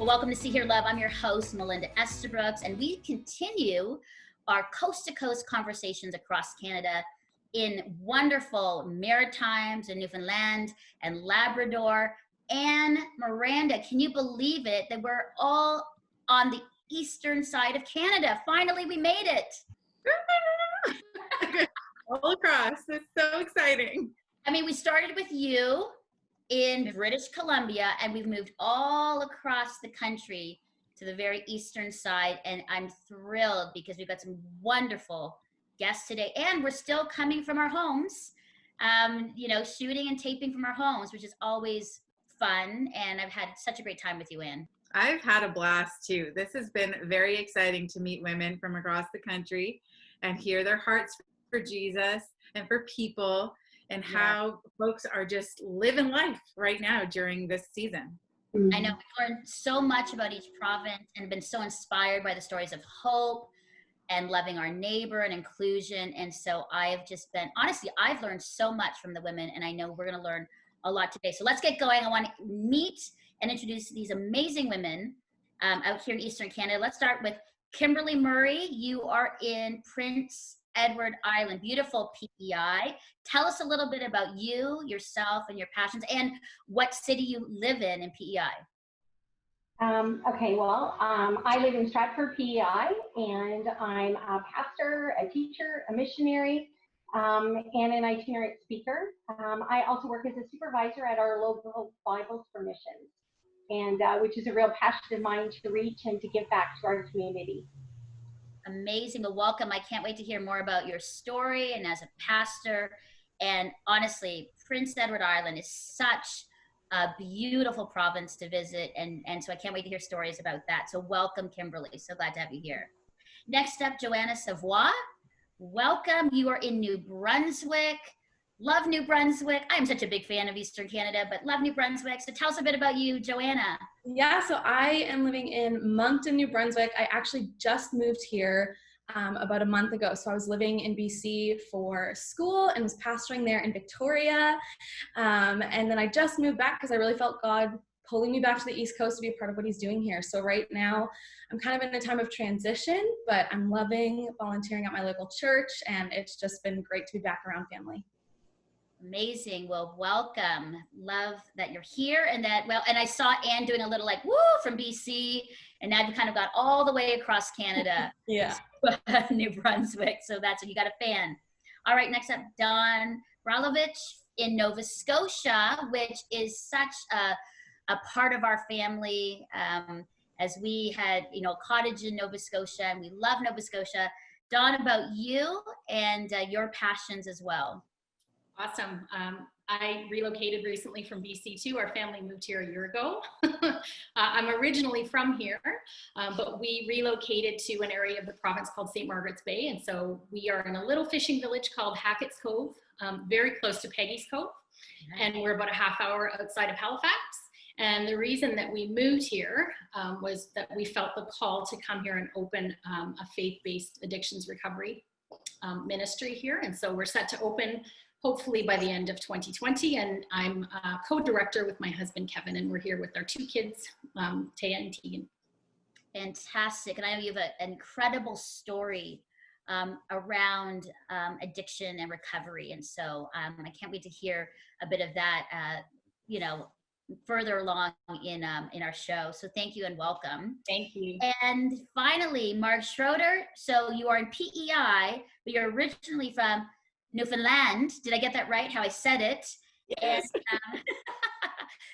Well, welcome to See Hear Love. I'm your host, Melinda Estabrooks, and we continue our coast-to-coast conversations across Canada in wonderful Maritimes and Newfoundland and Labrador. And Miranda, can you believe it that we're all on the eastern side of Canada? Finally, we made it. All across. It's so exciting. I mean, we started with you in British Columbia, and we've moved all across the country to the very eastern side. And I'm thrilled because we've got some wonderful guests today, and we're still coming from our homes, shooting and taping from our homes, which is always fun. And I've had such a great time with you, Anne. I've had a blast too. This has been very exciting to meet women from across the country and hear their hearts for Jesus and for people, and how folks are just living life right now during this season. I know we've learned so much about each province and been so inspired by the stories of hope and loving our neighbor and inclusion. And so I've learned so much from the women, and I know we're going to learn a lot today. So let's get going. I want to meet and introduce these amazing women out here in Eastern Canada. Let's start with Kimberley Murray. You are in Prince Edward Island, beautiful PEI. Tell us a little bit about you, yourself, and your passions, and what city you live in PEI. I live in Stratford, PEI, and I'm a pastor, a teacher, a missionary, and an itinerant speaker. I also work as a supervisor at our local Bibles for Missions, and which is a real passion of mine to reach and to give back to our community. Amazing. Well, welcome. I can't wait to hear more about your story and as a pastor. And honestly, Prince Edward Island is such a beautiful province to visit. And so I can't wait to hear stories about that. So welcome, Kimberley. So glad to have you here. Next up, Joanna Savoie. Welcome. You are in New Brunswick. Love New Brunswick. I'm such a big fan of Eastern Canada, but love New Brunswick. So tell us a bit about you, Joanna. Yeah, so I am living in Moncton, New Brunswick. I actually just moved here about a month ago. So I was living in BC for school and was pastoring there in Victoria. And then I just moved back because I really felt God pulling me back to the East Coast to be a part of what he's doing here. So right now I'm kind of in a time of transition, but I'm loving volunteering at my local church, and it's just been great to be back around family. Amazing. Well, welcome. Love that you're here, and I saw Anne doing a little like woo from BC, and now you kind of got all the way across Canada. Yeah. New Brunswick. So that's what you got a fan. All right. Next up, Dawn Bralovich in Nova Scotia, which is such a part of our family. As we had, a cottage in Nova Scotia, and we love Nova Scotia. Dawn, about you and your passions as well. Awesome. I relocated recently from BC too. Our family moved here a year ago. I'm originally from here, but we relocated to an area of the province called St. Margaret's Bay. And so we are in a little fishing village called Hackett's Cove, very close to Peggy's Cove. And we're about a half hour outside of Halifax. And the reason that we moved here was that we felt the call to come here and open a faith-based addictions recovery ministry here. And so we're set to open hopefully by the end of 2020. And I'm a co-director with my husband, Kevin, and we're here with our two kids, Taya and Tegan. Fantastic. And I know you have an incredible story around addiction and recovery. And so I can't wait to hear a bit of that, further along in our show. So thank you and welcome. Thank you. And finally, Marg Schroeder. So you are in PEI, but you're originally from Newfoundland. Did I get that right, how I said it? Yes. And,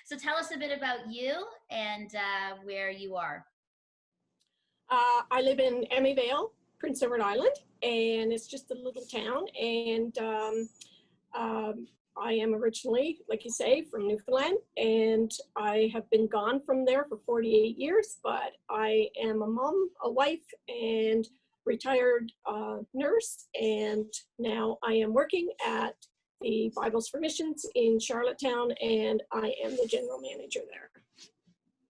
so tell us a bit about you and where you are. I live in Vale, Prince Edward Island, and it's just a little town. And I am originally, like you say, from Newfoundland, and I have been gone from there for 48 years, but I am a mom, a wife, and retired nurse, and now I am working at the Bibles for Missions in Charlottetown, and I am the general manager there.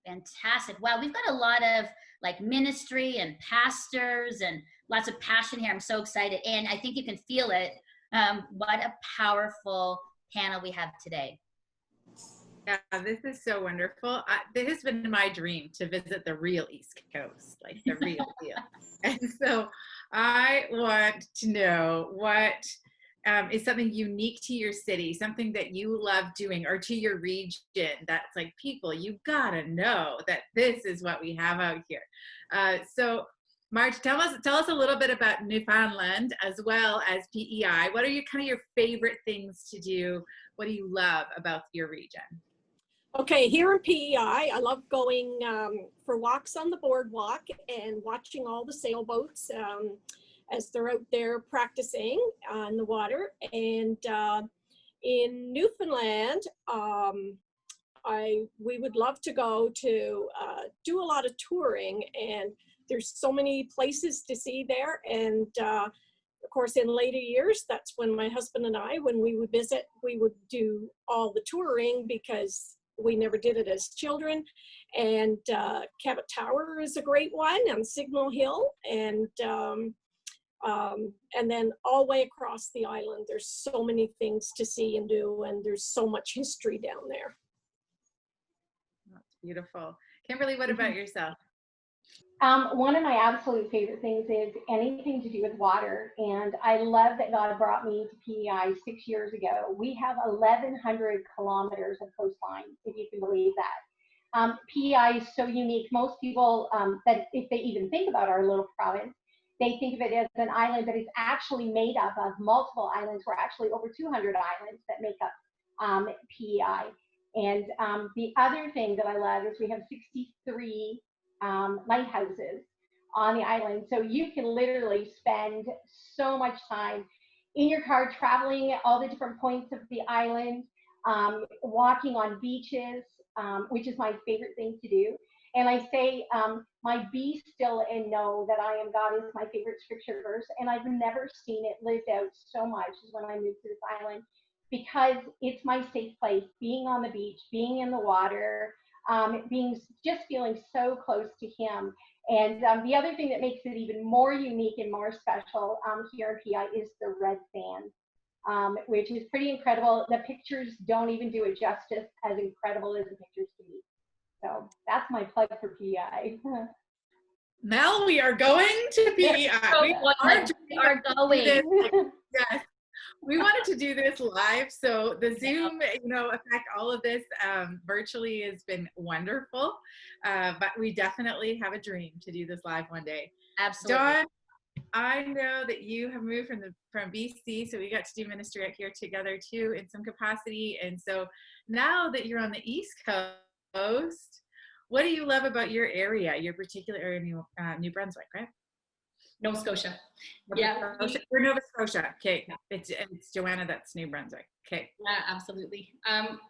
Fantastic. Wow, we've got a lot of like ministry and pastors and lots of passion here. I'm so excited, and I think you can feel it. What a powerful panel we have today. Yeah, this is so wonderful. This has been my dream to visit the real East Coast, like the real deal. And so I want to know what is something unique to your city, something that you love doing, or to your region that's like, people, you gotta know that this is what we have out here. So Marge, tell us a little bit about Newfoundland as well as PEI. What are your favorite things to do? What do you love about your region? Okay, here in PEI, I love going for walks on the boardwalk and watching all the sailboats as they're out there practicing on the water. And in Newfoundland, we would love to go to do a lot of touring, and there's so many places to see there. And of course, in later years, that's when my husband and I, when we would visit, we would do all the touring because we never did it as children. And Cabot Tower is a great one on Signal Hill. And then all the way across the island, there's so many things to see and do, and there's so much history down there. That's beautiful. Kimberly, what about yourself? One of my absolute favorite things is anything to do with water. And I love that God brought me to PEI 6 years ago. We have 1,100 kilometers of coastline, if you can believe that. PEI is so unique. Most people, that if they even think about our little province, they think of it as an island, but it's actually made up of multiple islands. We're actually over 200 islands that make up PEI. And the other thing that I love is we have 63 lighthouses on the island. So you can literally spend so much time in your car traveling all the different points of the island, walking on beaches, which is my favorite thing to do. And I say, my be still and know that I am God is my favorite scripture verse. And I've never seen it lived out so much as when I moved to this island, because it's my safe place, being on the beach, being in the water, just feeling so close to him. And the other thing that makes it even more unique and more special here in PEI is the red sand, which is pretty incredible. The pictures don't even do it justice, as incredible as the pictures can be. So that's my plug for PEI. Mel, we are going to PEI. We are going. Yes. We wanted to do this live, so the Zoom, effect, all of this virtually has been wonderful, but we definitely have a dream to do this live one day. Absolutely. Dawn, I know that you have moved from BC, so we got to do ministry out here together too in some capacity, and so now that you're on the East Coast, what do you love about your area, your particular area, New Brunswick, right? Nova Scotia. Yeah. We're Nova Scotia. Okay. It's Joanna, that's New Brunswick. Okay. Yeah, absolutely.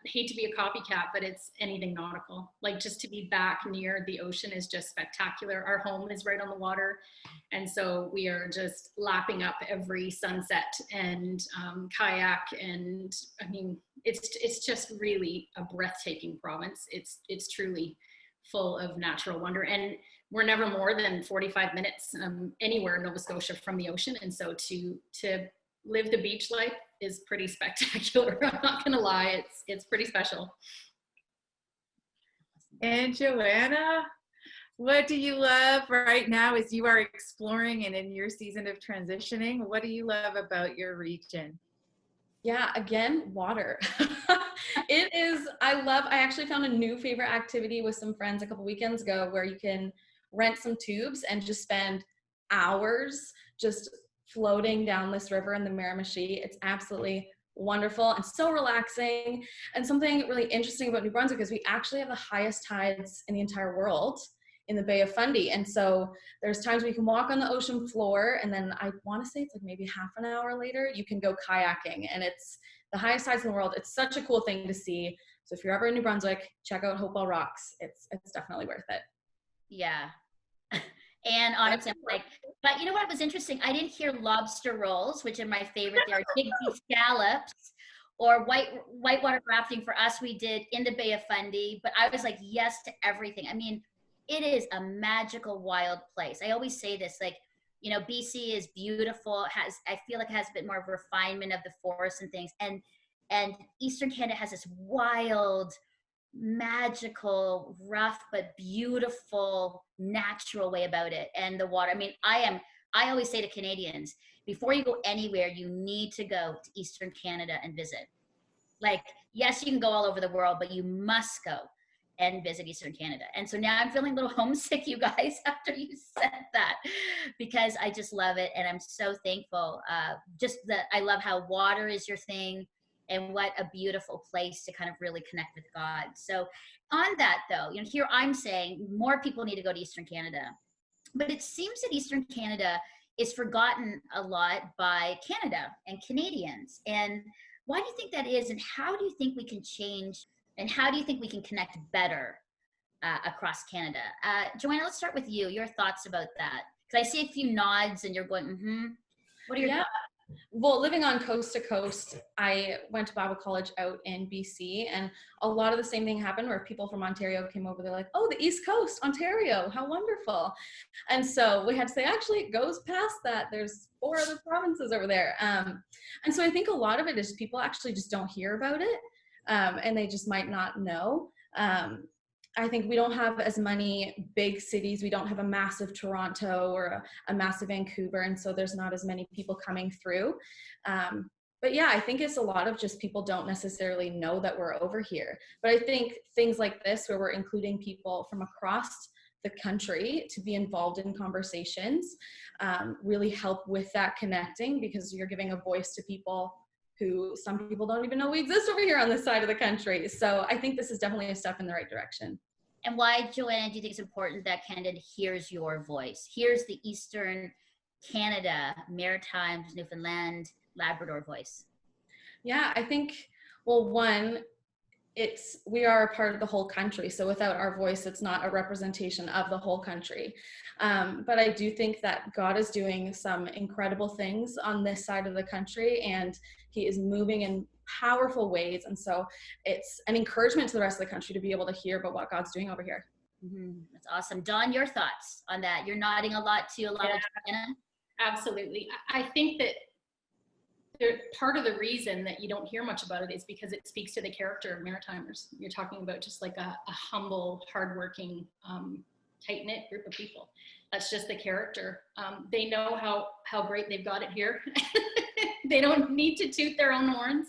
Hate to be a copycat, but it's anything nautical. Like, just to be back near the ocean is just spectacular. Our home is right on the water. And so we are just lapping up every sunset and kayak. And I mean, it's just really a breathtaking province. It's truly full of natural wonder. And we're never more than 45 minutes anywhere in Nova Scotia from the ocean. And so to live the beach life is pretty spectacular. I'm not gonna lie, it's pretty special. And Joanna, what do you love right now as you are exploring and in your season of transitioning? What do you love about your region? Yeah, again, water. I actually found a new favorite activity with some friends a couple weekends ago where you can rent some tubes and just spend hours just floating down this river in the Miramichi. It's absolutely wonderful and so relaxing. And something really interesting about New Brunswick is we actually have the highest tides in the entire world in the Bay of Fundy. And so there's times we can walk on the ocean floor, and then I want to say it's like maybe half an hour later, you can go kayaking, and it's the highest tides in the world. It's such a cool thing to see. So if you're ever in New Brunswick, check out Hopewell Rocks. It's definitely worth it. Yeah. And honestly, but you know what was interesting? I didn't hear lobster rolls, which are my favorite. They are big scallops, or whitewater rafting. For us, we did in the Bay of Fundy, but I was like, yes to everything. I mean, it is a magical, wild place. I always say this, like, BC is beautiful. I feel like it has a bit more of a refinement of the forests and things. And Eastern Canada has this wild, magical, rough, but beautiful, natural way about it. And the water, I mean, I always say to Canadians, before you go anywhere, you need to go to Eastern Canada and visit. Like, yes, you can go all over the world, but you must go and visit Eastern Canada. And so now I'm feeling a little homesick, you guys, after you said that, because I just love it. And I'm so thankful. Just that I love how water is your thing, and what a beautiful place to kind of really connect with God. So on that though, you know, here I'm saying more people need to go to Eastern Canada, but it seems that Eastern Canada is forgotten a lot by Canada and Canadians. And why do you think that is? And how do you think we can change? And how do you think we can connect better across Canada? Joanna, let's start with you. Your thoughts about that? Because I see a few nods and you're going, mm-hmm. What are your thoughts? Well, living on coast to coast, I went to Bible college out in BC, and a lot of the same thing happened where people from Ontario came over. They're like, oh, the East Coast, Ontario, how wonderful. And so we had to say, actually, it goes past that. There's 4 other provinces over there. And so I think a lot of it is people actually just don't hear about it, and they just might not know. I think we don't have as many big cities. We don't have a massive Toronto or a massive Vancouver. And so there's not as many people coming through. But yeah, I think it's a lot of just people don't necessarily know that we're over here. But I think things like this, where we're including people from across the country to be involved in conversations, really help with that connecting, because you're giving a voice to people who some people don't even know we exist over here on this side of the country. So I think this is definitely a step in the right direction. And why, Joanna, do you think it's important that Canada hears your voice? Here's the Eastern Canada, Maritimes, Newfoundland, Labrador voice. Yeah, I think, well, one, we are a part of the whole country. So without our voice, it's not a representation of the whole country. But I do think that God is doing some incredible things on this side of the country, and he is moving in powerful ways. And so it's an encouragement to the rest of the country to be able to hear about what God's doing over here. Mm-hmm. That's awesome. Dawn, your thoughts on that? You're nodding a lot to a lot of Joanna. Absolutely. I think that part of the reason that you don't hear much about it is because it speaks to the character of Maritimers. You're talking about just like a humble, hardworking, tight-knit group of people. That's just the character. They know how great they've got it here. They don't need to toot their own horns.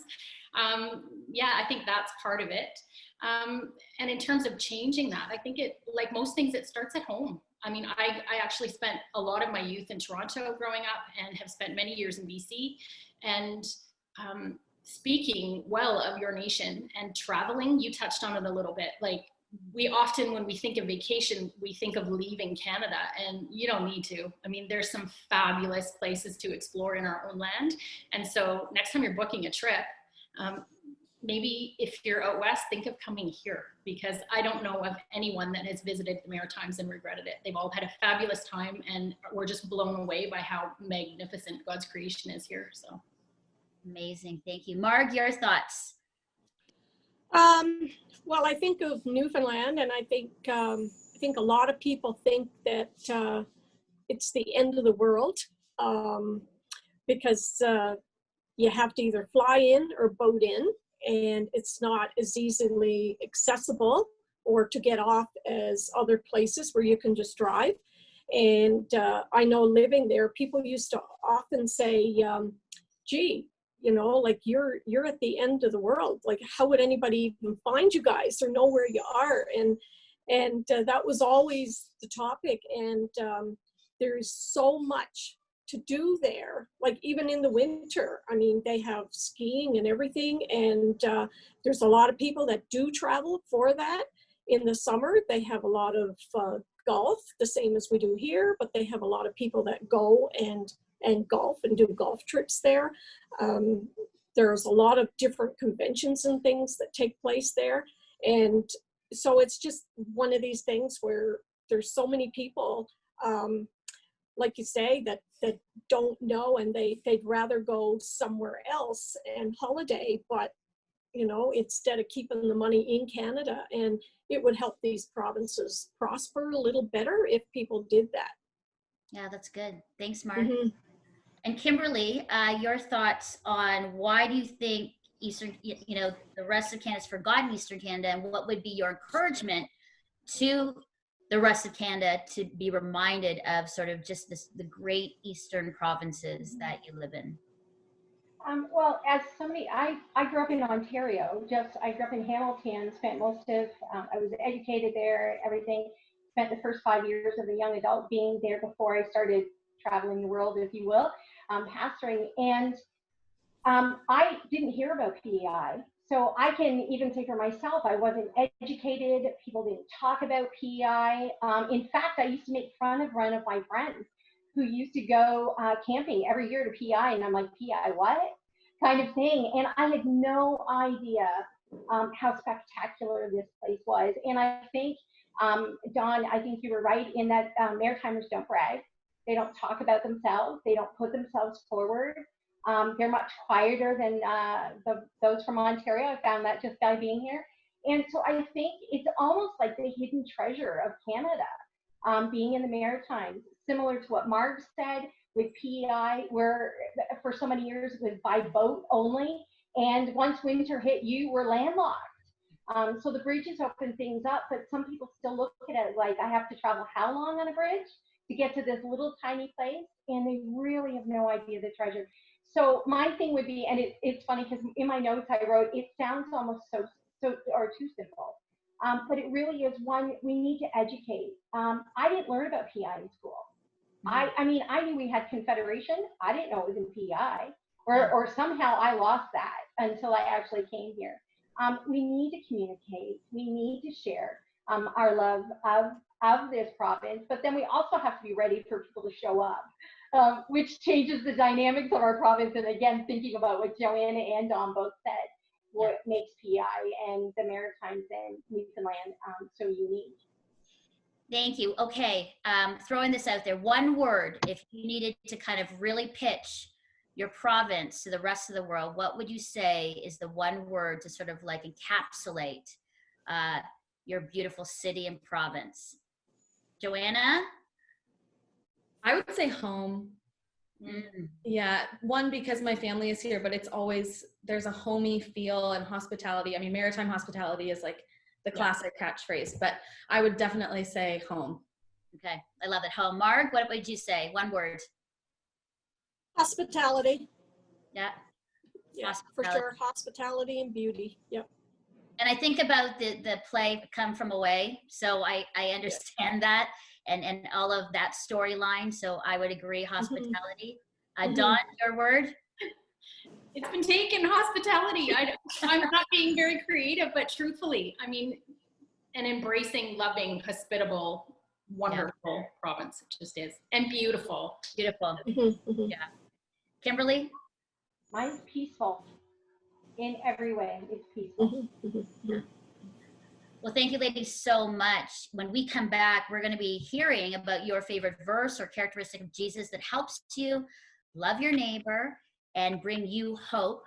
Yeah, I think that's part of it. And in terms of changing that, I think like most things, it starts at home. I mean, I actually spent a lot of my youth in Toronto growing up, and have spent many years in BC. And speaking well of your nation and traveling, you touched on it a little bit. Like, we often, when we think of vacation, we think of leaving Canada, and you don't need to. I mean, there's some fabulous places to explore in our own land. And so next time you're booking a trip, maybe if you're out west, think of coming here, because I don't know of anyone that has visited the Maritimes and regretted it. They've all had a fabulous time, and we're just blown away by how magnificent God's creation is here. So amazing. Thank you. Marg, your thoughts? Well, I think of Newfoundland, and I think a lot of people think that it's the end of the world, because you have to either fly in or boat in, and it's not as easily accessible or to get off as other places where you can just drive. And I know living there, people used to often say, gee, you know, like you're at the end of the world. Like, how would anybody even find you guys or know where you are? And that was always the topic. And there's so much to do there, like even in the winter. I mean, they have skiing and everything, and there's a lot of people that do travel for that. In the summer, they have a lot of golf, the same as we do here, but they have a lot of people that go and golf and do golf trips there. There's a lot of different conventions and things that take place there. And so it's just one of these things where there's so many people, like you say, that don't know, and they'd rather go somewhere else and holiday, but you know, instead of keeping the money in Canada. And it would help these provinces prosper a little better if people did that. Yeah, that's good. Thanks, Marg. Mm-hmm. And Kimberley, your thoughts on why do you think Eastern, you know, the rest of Canada's forgotten Eastern Canada, and what would be your encouragement to the rest of Canada to be reminded of sort of just the great Eastern provinces that you live in? Well, as somebody, I grew up in Ontario. I grew up in Hamilton. Spent most of, I was educated there. Everything. Spent the first 5 years of a young adult being there before I started traveling the world, if you will, pastoring. And I didn't hear about PEI. So I can even say for myself, I wasn't educated. People didn't talk about PEI. In fact, I used to make fun of one of my friends who used to go camping every year to PEI. And I'm like, PEI, what? Kind of thing. And I had no idea how spectacular this place was. And I think, Dawn, I think you were right in that Maritimers don't brag. They don't talk about themselves. They don't put themselves forward. They're much quieter than those from Ontario. I found that just by being here. And so I think it's almost like the hidden treasure of Canada, being in the Maritimes, similar to what Marg said with PEI, where for so many years it was by boat only. And once winter hit, you were landlocked. So the bridges open things up, but some people still look at it like, I have to travel how long on a bridge to get to this little tiny place? And they really have no idea the treasure. So my thing would be, and it's funny because in my notes I wrote, it sounds almost so or too simple, but it really is one we need to educate. I didn't learn about PEI in school. I mean, I knew we had Confederation. I didn't know it was in PEI, or somehow I lost that until I actually came here. We need to communicate. We need to share our love of this province, but then we also have to be ready for people to show up. Which changes the dynamics of our province. And again, thinking about what Joanna and Dawn both said, what makes PEI and the Maritimes and Newfoundland so unique. Thank you. Okay, throwing this out there, one word, if you needed to kind of really pitch your province to the rest of the world, what would you say is the one word to sort of like encapsulate your beautiful city and province? Joanna? I would say home. Yeah, one, because my family is here, but it's always, there's a homey feel and hospitality. I mean, maritime hospitality is like the classic catchphrase, but I would definitely say home. Okay, I love it. Home. Marg, what would you say? One word. Hospitality. Yeah. Yeah, for sure. Hospitality and beauty. Yep. And I think about the play Come From Away, so I understand that. And all of that storyline. So I would agree, hospitality. Dawn, your word? It's been taken, hospitality. I'm not being very creative, but truthfully, I mean, an embracing, loving, hospitable, wonderful province. It just is. And beautiful. Beautiful. Yeah. Kimberley? Mine's peaceful. In every way, it's peaceful. Well, thank you, ladies, so much. When we come back, we're going to be hearing about your favorite verse or characteristic of Jesus that helps you love your neighbor and bring you hope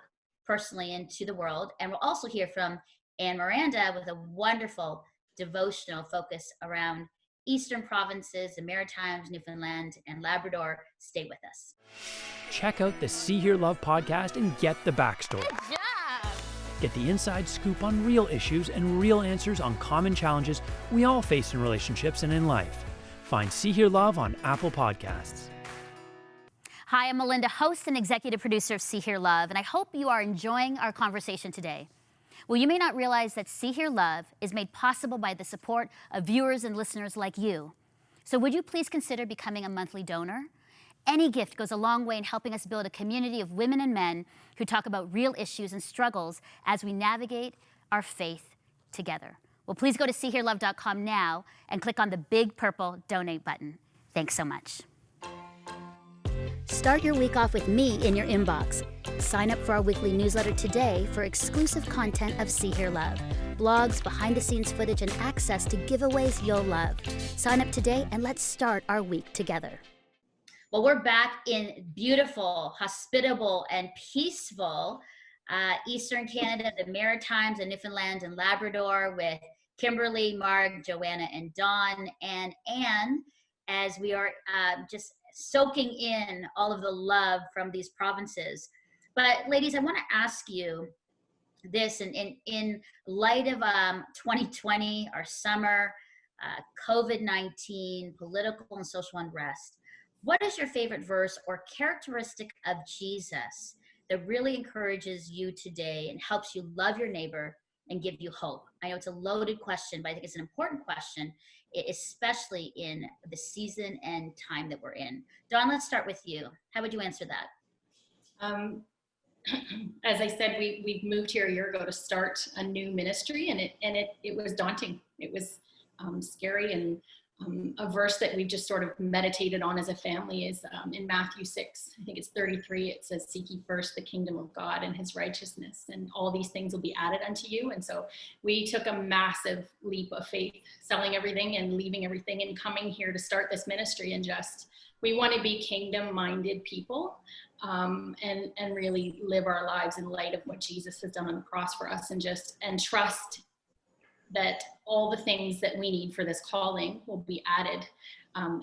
personally into the world. And we'll also hear from Anne Miranda with a wonderful devotional focus around Eastern provinces, the Maritimes, Newfoundland, and Labrador. Stay with us. Check out the See Hear Love podcast and get the backstory. Yeah. Get the inside scoop on real issues and real answers on common challenges we all face in relationships and in life. Find See Hear Love on Apple Podcasts. Hi, I'm Melinda, host and executive producer of See Hear Love, and I hope you are enjoying our conversation today. Well, you may not realize that See Hear Love is made possible by the support of viewers and listeners like you. So would you please consider becoming a monthly donor? Any gift goes a long way in helping us build a community of women and men who talk about real issues and struggles as we navigate our faith together. Well, please go to seehearlove.com now and click on the big purple donate button. Thanks so much. Start your week off with me in your inbox. Sign up for our weekly newsletter today for exclusive content of See Hear Love, blogs, behind-the-scenes footage, and access to giveaways you'll love. Sign up today and let's start our week together. Well, we're back in beautiful, hospitable, and peaceful Eastern Canada, the Maritimes, and Newfoundland and Labrador with Kimberley, Marg, Joanna, and Dawn, and Anne, as we are just soaking in all of the love from these provinces. But ladies, I want to ask you, this and in light of 2020, our summer, COVID-19, political and social unrest, what is your favorite verse or characteristic of Jesus that really encourages you today and helps you love your neighbor and give you hope? I know it's a loaded question, but I think it's an important question, especially in the season and time that we're in. Dawn, let's start with you. How would you answer that? As I said, we've moved here a year ago to start a new ministry, and it was daunting. It was scary, and a verse that we've just sort of meditated on as a family is in Matthew 6, I think it's 33, it says, "Seek ye first the kingdom of God and his righteousness, and all these things will be added unto you." And so we took a massive leap of faith, selling everything and leaving everything and coming here to start this ministry. And just, we want to be kingdom-minded people, and really live our lives in light of what Jesus has done on the cross for us, and trust that all the things that we need for this calling will be added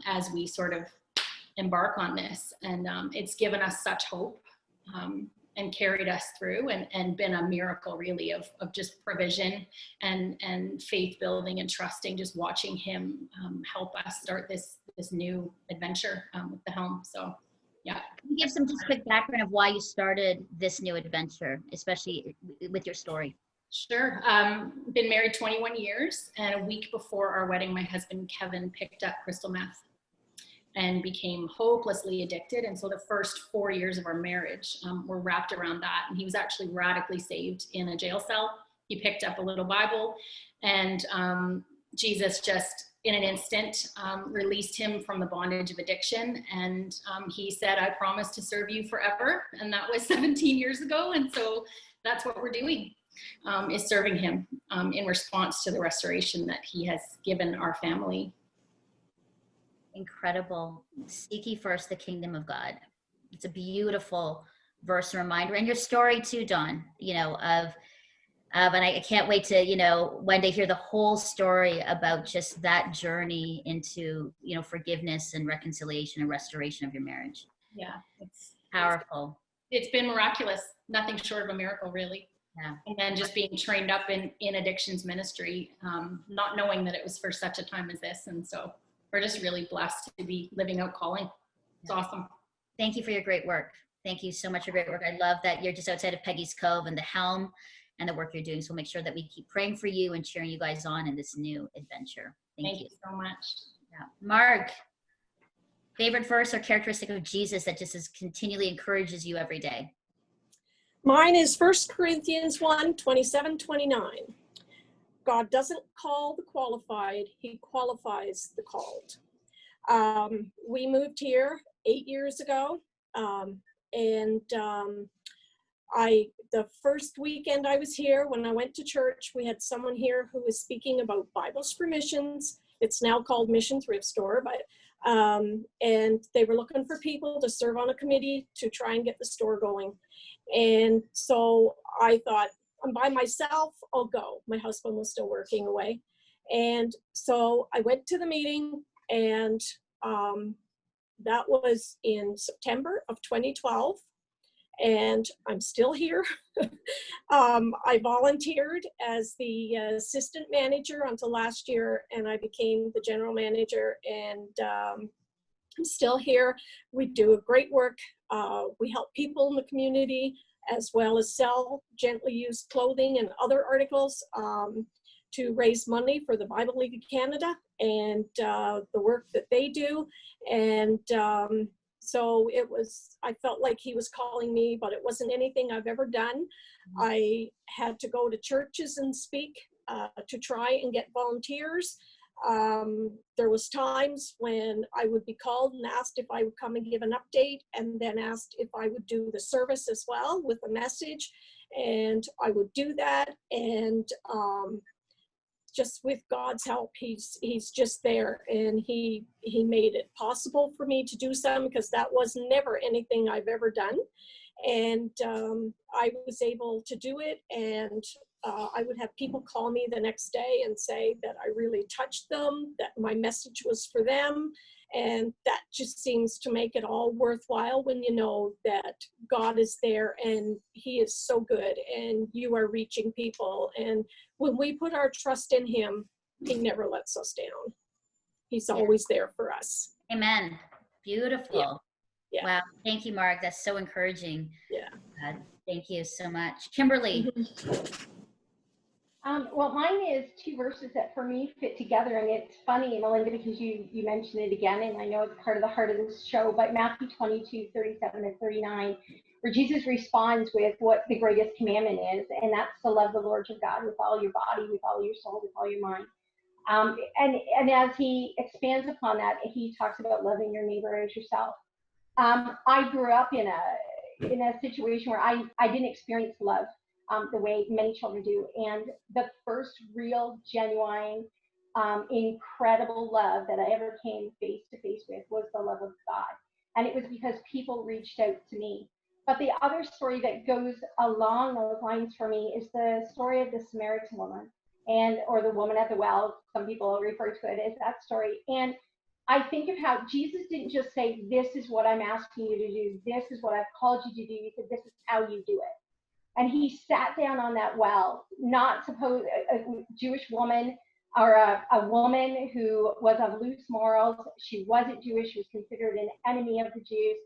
as we sort of embark on this. And it's given us such hope and carried us through, and been a miracle really of just provision and faith building and trusting, just watching him help us start this new adventure with the home. So yeah. Can you give some just quick background of why you started this new adventure, especially with your story? Sure. Been married 21 years, and a week before our wedding, my husband Kevin picked up crystal meth and became hopelessly addicted. And so the first 4 years of our marriage were wrapped around that. And he was actually radically saved in a jail cell. He picked up a little Bible, and Jesus just in an instant released him from the bondage of addiction. And he said, "I promise to serve you forever." And that was 17 years ago. And so that's what we're doing. Is serving him in response to the restoration that he has given our family. Incredible. Seek ye first the kingdom of God. It's a beautiful verse and reminder, and your story too, Dawn, and I can't wait to, one day hear the whole story about just that journey into, forgiveness and reconciliation and restoration of your marriage. Yeah. It's powerful. It's been miraculous. Nothing short of a miracle, really. Yeah. And then just being trained up in addictions ministry, not knowing that it was for such a time as this. And so we're just really blessed to be living out calling. It's awesome. Thank you for your great work. Thank you so much for great work. I love that you're just outside of Peggy's Cove and the helm and the work you're doing. So we'll make sure that we keep praying for you and cheering you guys on in this new adventure. Thank you so much. Yeah. Marg, favorite verse or characteristic of Jesus that just continually encourages you every day? Mine is 1 Corinthians 1, 27, 29. God doesn't call the qualified, he qualifies the called. We moved here 8 years ago, and the first weekend I was here, when I went to church, we had someone here who was speaking about Bibles for Missions. It's now called Mission Thrift Store, but and they were looking for people to serve on a committee to try and get the store going. And so I thought, I'm by myself, I'll go. My husband was still working away. And so I went to the meeting, and that was in September of 2012. And I'm still here. I volunteered as the assistant manager until last year, and I became the general manager, and I'm still here. We do a great work. We help people in the community, as well as sell gently used clothing and other articles to raise money for the Bible League of Canada and the work that they do. And so I felt like he was calling me, but it wasn't anything I've ever done. I had to go to churches and speak to try and get volunteers. There was times when I would be called and asked if I would come and give an update, and then asked if I would do the service as well with a message, and I would do that. And just with God's help, he's just there, and he made it possible for me to do some, because that was never anything I've ever done. And I was able to do it, and I would have people call me the next day and say that I really touched them, that my message was for them, And that just seems to make it all worthwhile when you know that God is there and he is so good and you are reaching people. And when we put our trust in him, he never lets us down. He's always there for us. Amen. Beautiful. Yeah. Wow. Thank you, Marg. That's so encouraging. Yeah. Thank you so much. Kimberly. Well, mine is two verses that for me fit together, and it's funny, Melinda, because you mentioned it again, and I know it's part of the heart of this show, but Matthew 22:37 and 39, where Jesus responds with what the greatest commandment is, and that's to love the Lord your God with all your body, with all your soul, with all your mind. And as he expands upon that, he talks about loving your neighbor as yourself. I grew up in a situation where I didn't experience love the way many children do. And the first real, genuine, incredible love that I ever came face to face with was the love of God. And it was because people reached out to me. But the other story that goes along those lines for me is the story of the Samaritan woman, or the woman at the well. Some people refer to it as that story. And I think of how Jesus didn't just say, this is what I'm asking you to do. This is what I've called you to do. He said, this is how you do it. And he sat down on that well, not suppose a Jewish woman or a woman who was of loose morals. She wasn't Jewish. She was considered an enemy of the Jews.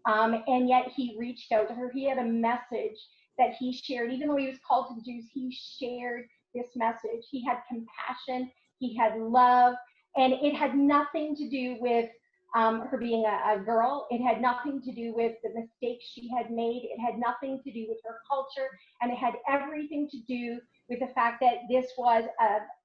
And yet he reached out to her. He had a message that he shared. Even though he was called to the Jews, he shared this message. He had compassion. He had love. And it had nothing to do with her being a girl. It had nothing to do with the mistakes she had made. It had nothing to do with her culture. And it had everything to do with the fact that this was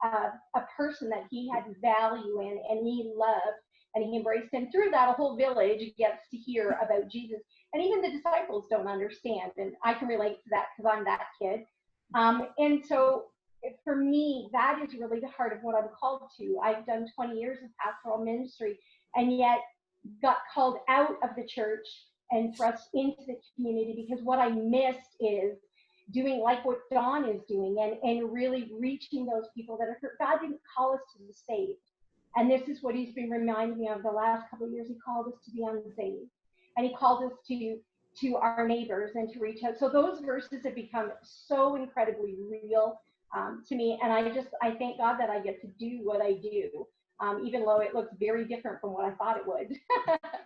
a person that he had value in and he loved. And he embraced him. Through that, a whole village gets to hear about Jesus. And even the disciples don't understand. And I can relate to that because I'm that kid. And so for me, that is really the heart of what I'm called to. I've done 20 years of pastoral ministry and yet got called out of the church and thrust into the community because what I missed is doing like what Dawn is doing and really reaching those people that are hurt. God didn't call us to be saved. And this is what he's been reminding me of the last couple of years. He called us to be unsaved. And he called us to our neighbors and to reach out. So those verses have become so incredibly real to me. And I thank God that I get to do what I do, even though it looks very different from what I thought it would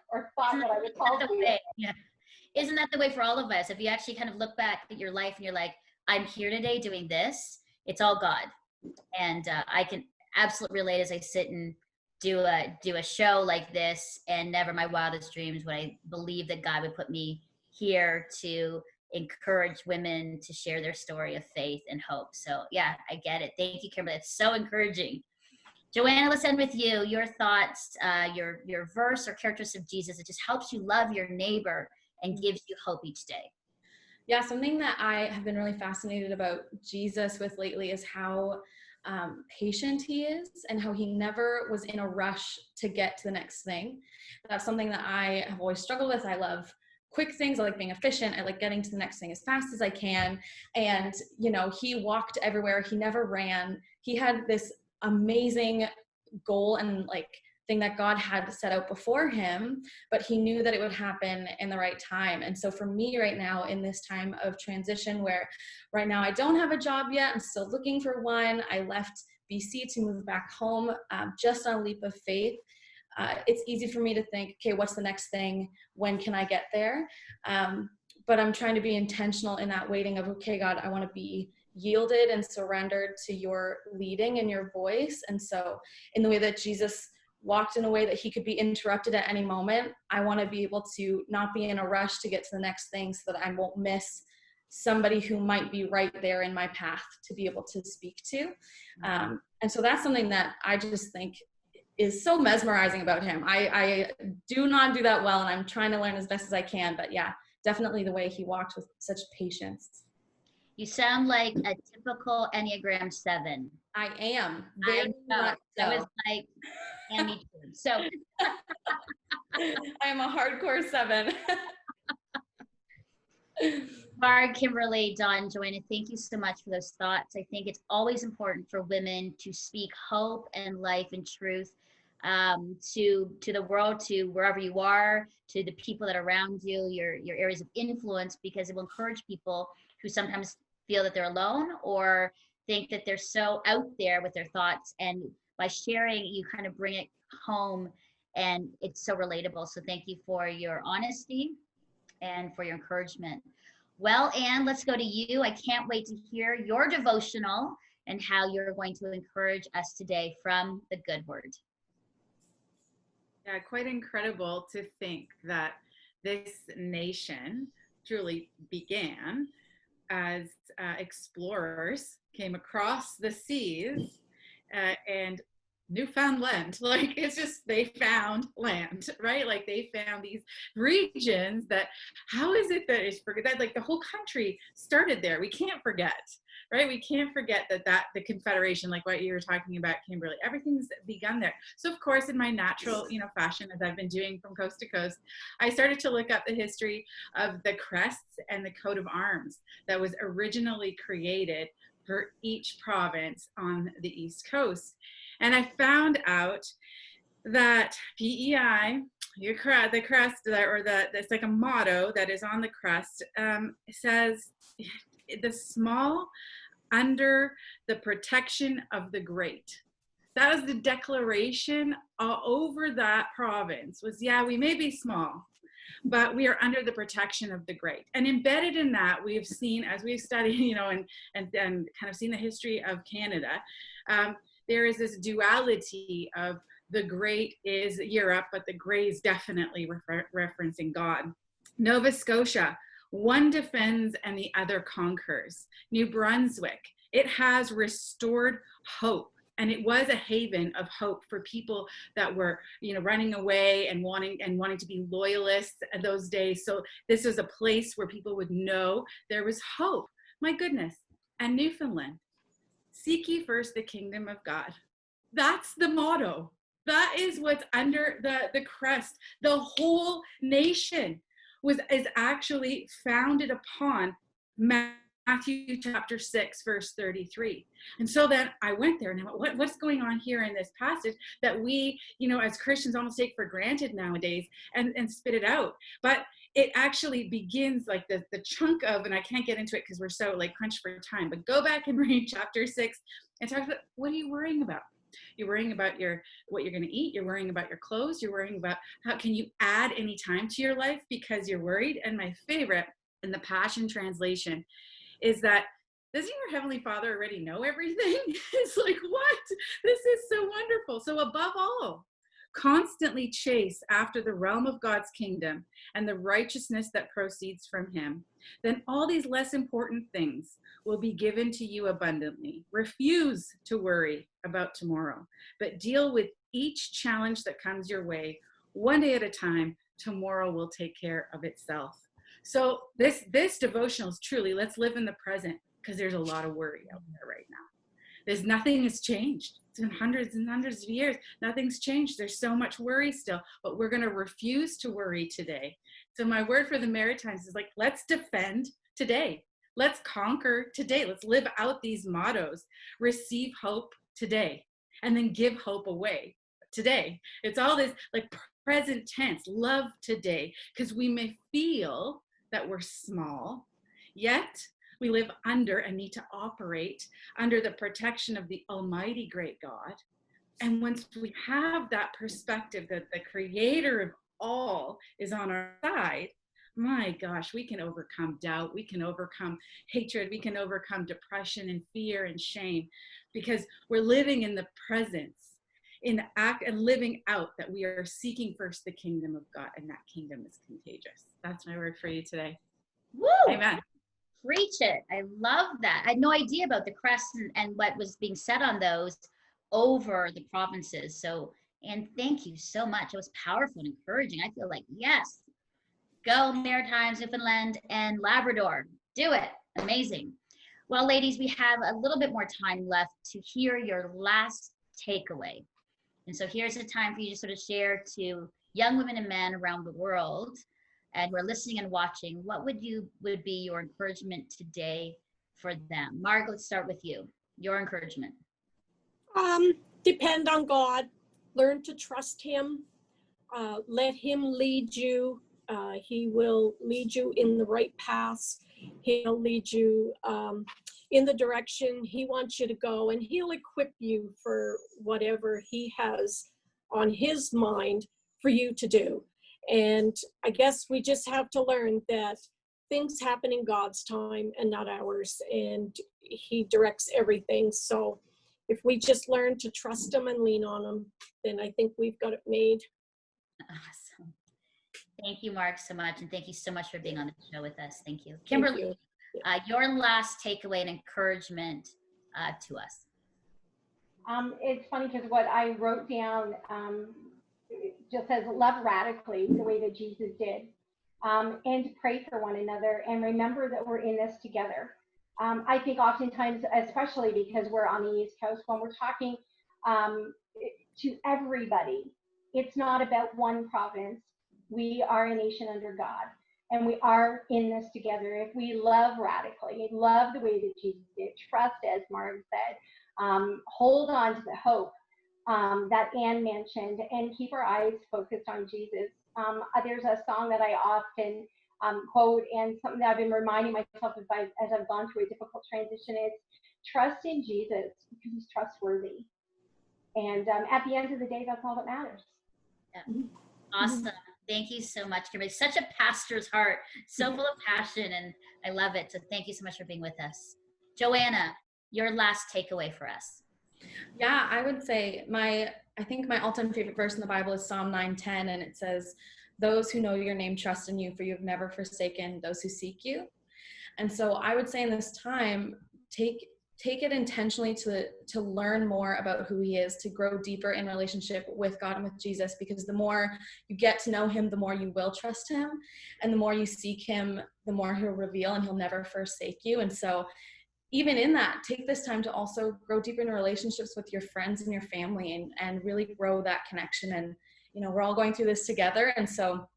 or thought what I was called to. Yeah. Isn't that the way for all of us? If you actually kind of look back at your life and you're like, I'm here today doing this, it's all God. And I can absolutely relate as I sit and do a show like this, and never my wildest dreams would I believe that God would put me here to encourage women to share their story of faith and hope. So yeah, I get it. Thank you, Kimberly. It's so encouraging. Joanna, let's end with you. Your thoughts, your verse or characteristics of Jesus that just helps you love your neighbor and gives you hope each day. Yeah, something that I have been really fascinated about Jesus with lately is how patient he is and how he never was in a rush to get to the next thing. That's something that I have always struggled with. I love quick things. I like being efficient. I like getting to the next thing as fast as I can. And, you know, he walked everywhere. He never ran. He had this amazing goal and like thing that God had set out before him, but he knew that it would happen in the right time. And so for me right now in this time of transition where right now I don't have a job yet, I'm still looking for one. I left BC to move back home just on a leap of faith. It's easy for me to think, okay, what's the next thing? When can I get there? But I'm trying to be intentional in that waiting of, okay, God, I want to be yielded and surrendered to your leading and your voice. And so in the way that Jesus walked in a way that he could be interrupted at any moment, I want to be able to not be in a rush to get to the next thing so that I won't miss somebody who might be right there in my path to be able to speak to. And so that's something that I just think is so mesmerizing about him. I do not do that well, and I'm trying to learn as best as I can, but yeah, definitely the way he walked with such patience. You sound like a typical Enneagram 7. I am. Very much so. I was like, and me too. So I am a hardcore 7. Marg, Kimberly, Dawn, Joanna, thank you so much for those thoughts. I think it's always important for women to speak hope and life and truth to the world, to wherever you are, to the people that are around you, your areas of influence, because it will encourage people who sometimes feel that they're alone or think that they're so out there with their thoughts. And by sharing, you kind of bring it home, and it's so relatable. So thank you for your honesty and for your encouragement. Well, Anne, let's go to you. I can't wait to hear your devotional and how you're going to encourage us today from the good word. Yeah, quite incredible to think that this nation truly began as explorers came across the seas and Newfoundland. Like, it's just, they found land, right? Like, they found these regions that, how is it that it's forget, like the whole country started there? We can't forget, right? We can't forget that the Confederation, like what you were talking about, Kimberley, everything's begun there. So of course, in my natural, fashion, as I've been doing from coast to coast, I started to look up the history of the crests and the coat of arms that was originally created for each province on the East Coast. And I found out that PEI, the crest, or that's like a motto that is on the crest, says, the small under the protection of the great. That was the declaration over that province was, yeah, we may be small, but we are under the protection of the great. And embedded in that, we have seen, as we've studied, and kind of seen the history of Canada, there is this duality of the great is Europe, but the gray is definitely referencing God. Nova Scotia, one defends and the other conquers. New Brunswick, it has restored hope. And it was a haven of hope for people that were, running away and wanting to be loyalists in those days. So this was a place where people would know there was hope. My goodness. And Newfoundland, seek ye first the kingdom of God. That's the motto. That is what's under the crest. The whole nation is actually founded upon Matthew chapter 6, verse 33. And so then I went there and I went, what's going on here in this passage that we, as Christians almost take for granted nowadays and spit it out. But it actually begins like the chunk of, and I can't get into it because we're so like crunched for time, but go back and read chapter 6 and talk about, what are you worrying about? You're worrying about what you're going to eat. You're worrying about your clothes. You're worrying about how can you add any time to your life because you're worried. And my favorite in the Passion Translation is that, doesn't your Heavenly Father already know everything? It's like, what? This is so wonderful. So above all, constantly chase after the realm of God's kingdom and the righteousness that proceeds from him. Then all these less important things will be given to you abundantly. Refuse to worry about tomorrow, but deal with each challenge that comes your way. One day at a time, tomorrow will take care of itself. So this devotional is truly, let's live in the present, because there's a lot of worry out there right now. Nothing has changed. It's been hundreds and hundreds of years. Nothing's changed. There's so much worry still, but we're going to refuse to worry today. So my word for the Maritimes is like, let's defend today. Let's conquer today. Let's live out these mottos. Receive hope today, and then give hope away today. It's all this like present tense, love today, because we may feel that we're small, yet we live under and need to operate under the protection of the Almighty great God. And once we have that perspective that the creator of all is on our side, my gosh, we can overcome doubt, we can overcome hatred, we can overcome depression and fear and shame, because we're living in the presence, in the act and living out that we are seeking first the kingdom of God, and that kingdom is contagious. That's my word for you today. Woo! Amen. Preach it. I love that. I had no idea about the crest and what was being said on those over the provinces. So, and thank you so much. It was powerful and encouraging. I feel like, yes, go Maritimes, Newfoundland, and Labrador. Do it. Amazing. Well, ladies, we have a little bit more time left to hear your last takeaway. And so here's a time for you to sort of share to young women and men around the world and who are listening and watching, what would be your encouragement today for them? Marg, let's start with you. Your encouragement. Depend on God. learn to trust him. Let him lead you. He will lead you in the right paths. He'll lead you in the direction he wants you to go, and he'll equip you for whatever he has on his mind for you to do. And I guess we just have to learn that things happen in God's time and not ours, and he directs everything. So if we just learn to trust him and lean on him, then I think we've got it made. Awesome. Thank you, Marg, so much. And thank you so much for being on the show with us. Thank you. Kimberley, Thank you. Your last takeaway and encouragement to us. It's funny because what I wrote down just says love radically the way that Jesus did, and pray for one another, and remember that we're in this together. I think oftentimes, especially because we're on the East Coast, when we're talking to everybody, it's not about one province. We are a nation under God, and we are in this together. If we love radically, love the way that Jesus did, trust, as Marg said, hold on to the hope that Anne mentioned, and keep our eyes focused on Jesus. There's a song that I often quote, and something that I've been reminding myself of as I've gone through a difficult transition is, trust in Jesus because he's trustworthy. And at the end of the day, that's all that matters. Yeah. Awesome. Thank you so much, Kimberley. Such a pastor's heart, so full of passion, and I love it. So thank you so much for being with us. Joanna, your last takeaway for us. Yeah, I would say I think my all-time favorite verse in the Bible is Psalm 9:10, and it says, "Those who know your name trust in you, for you have never forsaken those who seek you." And so I would say in this time, take it intentionally to learn more about who he is, to grow deeper in relationship with God and with Jesus, because the more you get to know him, the more you will trust him, and the more you seek him, the more he'll reveal, and he'll never forsake you. And so even in that, take this time to also grow deeper in relationships with your friends and your family, and really grow that connection. And we're all going through this together, and so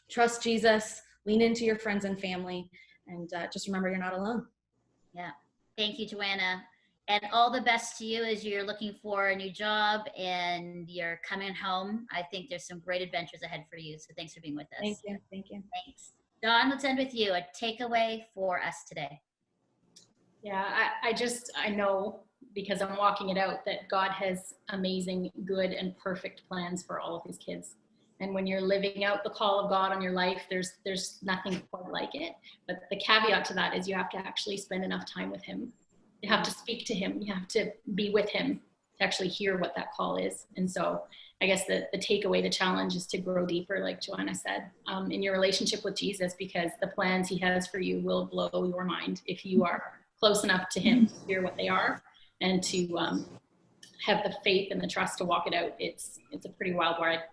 trust Jesus, lean into your friends and family, and just remember you're not alone. Yeah. Thank you, Joanna. And all the best to you as you're looking for a new job and you're coming home. I think there's some great adventures ahead for you. So thanks for being with us. Thank you. Thank you. Thanks. Dawn, let's end with you. A takeaway for us today. Yeah, I know, because I'm walking it out, that God has amazing, good, and perfect plans for all of his kids. And when you're living out the call of God on your life, there's nothing quite like it. But the caveat to that is you have to actually spend enough time with him. You have to speak to him. You have to be with him to actually hear what that call is. And so I guess the takeaway, the challenge is to grow deeper, like Joanna said, in your relationship with Jesus, because the plans he has for you will blow your mind if you are close enough to him to hear what they are, and to have the faith and the trust to walk it out. It's a pretty wild ride.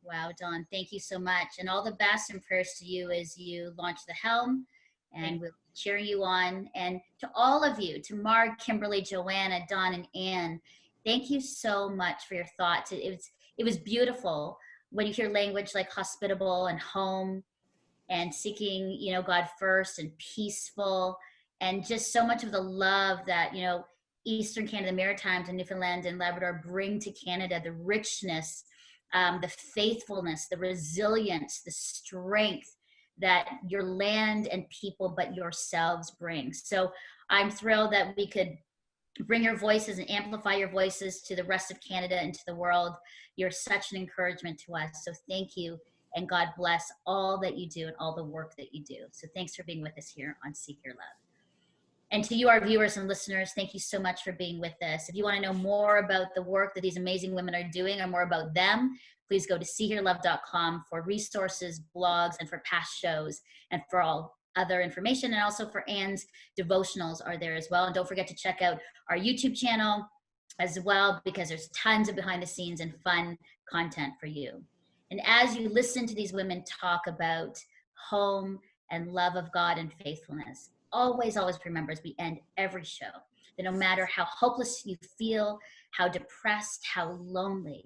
Wow, Dawn, thank you so much. And all the best and prayers to you as you launch the helm, and we'll cheer you on. And to all of you, to Marg, Kimberley, Joanna, Dawn, and Anne, thank you so much for your thoughts. It was beautiful when you hear language like hospitable and home and seeking, God first, and peaceful, and just so much of the love that, Eastern Canada, the Maritimes and Newfoundland and Labrador bring to Canada, the richness, the faithfulness, the resilience, the strength that your land and people, but yourselves bring. So I'm thrilled that we could bring your voices and amplify your voices to the rest of Canada and to the world. You're such an encouragement to us. So thank you, and God bless all that you do and all the work that you do. So thanks for being with us here on Seek Your Love. And to you, our viewers and listeners, thank you so much for being with us. If you want to know more about the work that these amazing women are doing, or more about them, please go to seehearlove.com for resources, blogs, and for past shows, and for all other information. And also for Anne's devotionals are there as well. And don't forget to check out our YouTube channel as well, because there's tons of behind the scenes and fun content for you. And as you listen to these women talk about home and love of God and faithfulness, always remember, as we end every show, that no matter how hopeless you feel, how depressed, how lonely,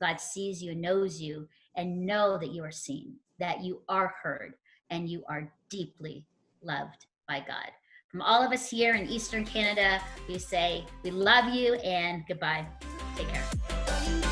God sees you and knows you, and know that you are seen, that you are heard, and you are deeply loved by God. From all of us here in Eastern Canada, we say we love you and goodbye. Take care.